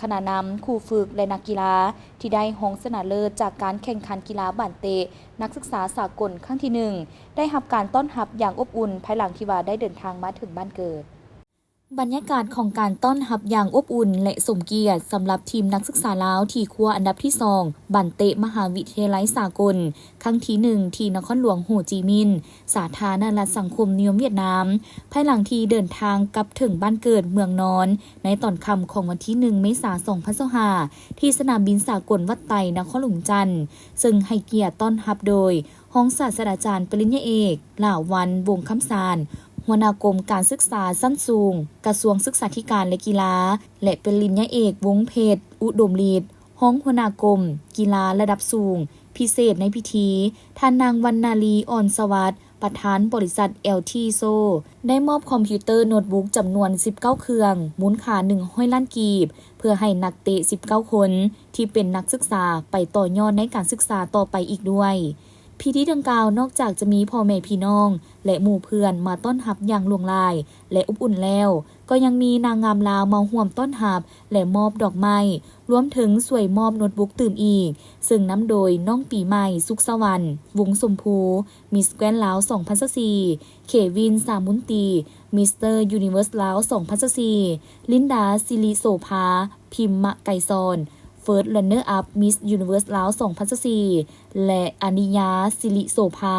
คณะนำครูฝึกและนักกีฬาที่ได้รองชนะเลิศจากการแข่งขันกีฬาบันเตะนักศึกษาสากลครั้งที่1ได้รับการต้อนรับอย่างอบอุ่นภายหลังที่ว่าได้เดินทางมาถึงบ้านเกิดบรรยากาศของการต้อนรับอย่างอบอุ่นและสมเกียรติสำหรับทีมนักศึกษาลาวที่คว้าอันดับที่2บันเตะมหาวิทยาลัยสากลครั้งที่1ที่นครหลวงโฮจิมินห์สาธารณรัฐสังคมนิยมเวียดนามภายหลังที่เดินทางกลับถึงบ้านเกิดเมืองนอนในตอนค่ำของวันที่1เมษายน2025ที่สนามบินสากลวัดไตนครหลวงจันทร์ซึ่งให้เกียรติต้อนรับโดยรองศาสตราจารย์ปริญญาเอกหล่าวันวงศ์คำสานหัวหน้ากรมการศึกษาสั้นสูงกระทรวงศึกษาธิการและกีฬาและปริญญาเอกวงศ์เพชรอุดมฤทธิ์รองหัวหน้ากรมกีฬาระดับสูงพิเศษในพิธีท่านนางวรรณาลีอ่อนสวัสดิ์ประธานบริษัท LTโซได้มอบคอมพิวเตอร์โน้ตบุ๊กจำนวน19เครื่องมูลค่า100ล้านกีบเพื่อให้นักเตะ19คนที่เป็นนักศึกษาไปต่อยอดในการศึกษาต่อไปอีกด้วยพิธีดังกล่าวนอกจากจะมีพ่อแม่พี่น้องและหมู่เพื่อนมาต้อนรับอย่างหลวงลายและอบอุ่นแล้วก็ยังมีนางงามลาวมาร่วมต้อนรับและมอบดอกไม้รวมถึงสวยมอบโน้ตบุ๊กตื่มอีกซึ่งนำโดยน้องปีใหม่สุขสวรรค์วงสมภูมิสแกรนด์ลาว2024เควินสามุนตีมิสเตอร์ยูนิเวอร์สลาว2024ลินดาซิริโสภาพิมมะไกซอนFirst Runner Up Miss Universe ลาว2024และอานิยาสิริโสภา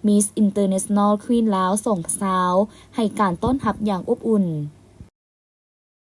Miss International Queen ลาว2020ให้การต้อนรับอย่างอบอุ่น